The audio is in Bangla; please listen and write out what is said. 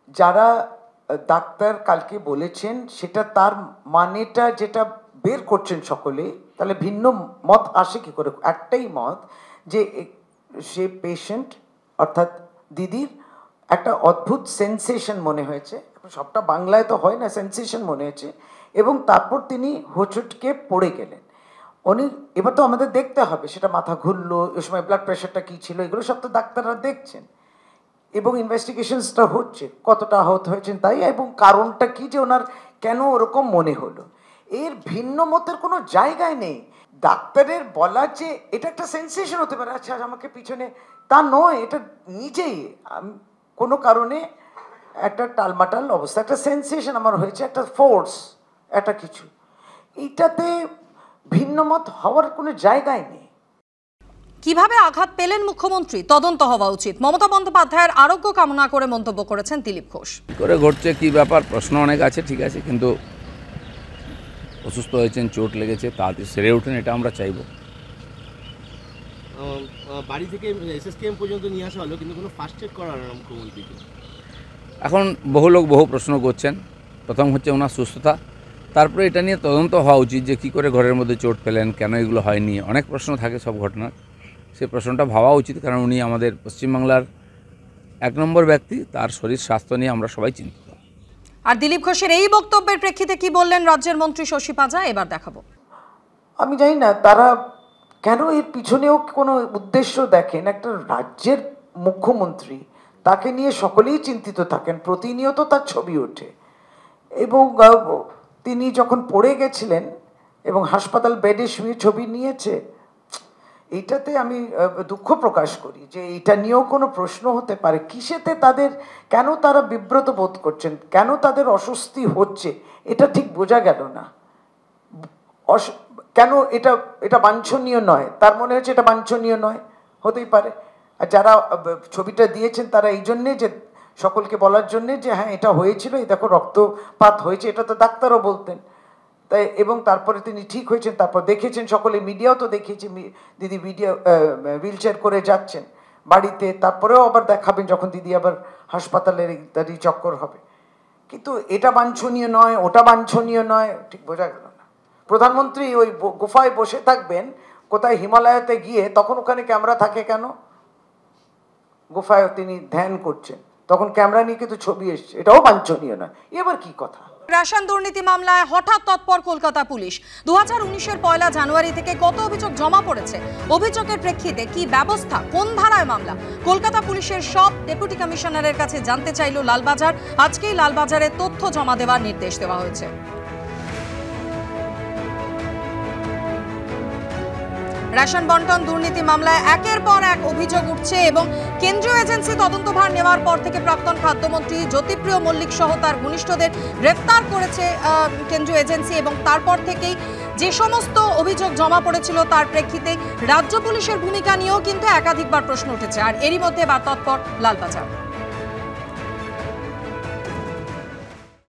যারা ডাক্তার কালকে বলেছেন সেটা তার মানেটা যেটা বের করছেন সকলে, তাহলে ভিন্ন মত আসে কি করে? একটাই মত যে সে পেশেন্ট অর্থাৎ দিদির একটা অদ্ভুত সেন্সেশন মনে হয়েছে, সবটা বাংলায় তো হয় না, সেন্সেশন মনে হয়েছে, এবং তারপর তিনি হোঁচটকে পড়ে গেলেন। উনি এবার তো আমাদের দেখতে হবে সেটা মাথা ঘুরলো, ওই সময় ব্লাড প্রেশারটা কী ছিল, এগুলো সব তো ডাক্তাররা দেখছেন এবং ইনভেস্টিগেশনসটা হচ্ছে কতটা আহত হয়েছেন তাই, এবং কারণটা কি যে ওনার কেন ওরকম মনে হলো। এর ভিন্ন মতের কোনো জায়গায় নেই। ডাক্তারের বলা যে এটা একটা সেন্সেশন হতে পারে, আচ্ছা আমাকে পিছনে, তা নয়, এটা নিজেই কোনো কারণে একটা টালমাটাল অবস্থা, একটা সেন্সেশন আমার হয়েছে, একটা ফোর্স, একটা কিছু, এইটাতে ভিন্নমত হওয়ার কোনো জায়গায় নেই। কিভাবে আঘাত পেলেন মুখ্যমন্ত্রী তদন্ত হওয়া উচিত, মমতা বন্দ্যোপাধ্যায়ের আরোগ্য কামনা করে মন্তব্য করেছেন দিলীপ ঘোষ। করে ঘটছে কি ব্যাপার, প্রশ্ন অনেক আছে, ঠিক আছে, কিন্তু অসুস্থ হয়েছেন, চোট লেগেছে, তাড়াতাড়ি সেরে ওঠেন, এটা আমরা চাইব। বাড়ি থেকে এসএসকেএম পর্যন্ত নিয়ে আসা হলো, কিন্তু কোনো ফার্স্ট এড করার না মুখ্যমন্ত্রীকে। এখন বহু লোক বহু প্রশ্ন করছেন। প্রথম হচ্ছে ওনার সুস্থতা, তারপরে এটা নিয়ে তদন্ত হওয়া উচিত যে কী করে ঘরের মধ্যে চোট পেলেন, কেন এগুলো হয়নি, অনেক প্রশ্ন থাকে সব ঘটনার, সেই প্রশ্নটা ভাবা উচিত, কারণ উনি আমাদের পশ্চিমবাংলার 1 নম্বর ব্যক্তি, তার শরীর স্বাস্থ্য নিয়ে আমরা সবাই চিন্তিত। আর দিলীপ ঘোষের এই বক্তব্যের প্রেক্ষিতে কি বললেন রাজ্যের মন্ত্রী শশী পাঁজা, এবার দেখাবো। আমি জানি না তারা কেন এর পিছনেও কোনো উদ্দেশ্য দেখেন। একটা রাজ্যের মুখ্যমন্ত্রী, তাকে নিয়ে সকলেই চিন্তিত থাকেন, প্রতিনিয়ত তার ছবি ওঠে, এবং তিনি যখন পড়ে গেছিলেন এবং হাসপাতাল বেডে শুয়ে ছবি নিয়েছে, এইটাতে আমি দুঃখ প্রকাশ করি যে এটা নিয়েও কোনো প্রশ্ন হতে পারে। কিসেতে তাদের, কেন তারা বিব্রত বোধ করছেন, কেন তাদের অস্বস্তি হচ্ছে, এটা ঠিক বোঝা গেল না। কেন এটা এটা বাঞ্ছনীয় নয়, তার মনে হচ্ছে এটা বাঞ্ছনীয় নয়, হতেই পারে। আর যারা ছবিটা দিয়েছেন তারা এই জন্যে যে সকলকে বলার জন্যে যে হ্যাঁ এটা হয়েছিল, এই দেখো রক্তপাত হয়েছে, এটা তো ডাক্তারও বলতেন তাই, এবং তারপরে তিনি ঠিক হয়েছেন, তারপর দেখেছেন সকলে, মিডিয়াও তো দেখিয়েছে দিদি ভিডিও হুইল চেয়ার করে যাচ্ছেন বাড়িতে, তারপরেও আবার দেখাবেন যখন দিদি আবার হাসপাতালের ইত্যাদি চক্কর হবে। কিন্তু এটা বাঞ্ছনীয় নয়, ওটা বাঞ্ছনীয় নয়, ঠিক বোঝা গেল না। প্রধানমন্ত্রী ওই গুফায় বসে থাকবেন কোথায় হিমালয়তে গিয়ে, তখন ওখানে ক্যামেরা থাকে কেন? গুফায় তিনি ধ্যান করছেন, তখন ক্যামেরা নিয়ে কিন্তু ছবি এসছে, এটাও বাঞ্ছনীয় নয়। এবার কি কথা? রেশন দুর্নীতি মামলায় হঠাৎ তৎপর কলকাতা পুলিশ। 2019-এর 1 জানুয়ারি থেকে কত অভিযোগ জমা পড়েছে, অভিযোগের প্রেক্ষিতে কি ব্যবস্থা, কোন ধারায় মামলা, কলকাতা পুলিশের সব ডেপুটি কমিশনারের কাছে জানতে চাইল লালবাজার। আজকেই লালবাজারে তথ্য জমা দেওয়ার নির্দেশ দেওয়া হয়েছে। রেশন বন্টন দুর্নীতি মামলায় একের পর এক অভিযোগ উঠছে এবং কেন্দ্রীয় এজেন্সি তদন্তভার নেওয়ার পর থেকে প্রাক্তন খাদ্যমন্ত্রী জ্যোতিপ্রিয় মল্লিক সহ তার ঘনিষ্ঠদের গ্রেফতার করেছে কেন্দ্রীয় এজেন্সি, এবং তারপর থেকেই যে সমস্ত অভিযোগ জমা পড়েছিল তার প্রেক্ষিতে রাজ্য পুলিশের ভূমিকা নিয়েও কিন্তু একাধিকবার প্রশ্ন উঠেছে। আর এরই মধ্যে এবার তৎপর লালবাজার।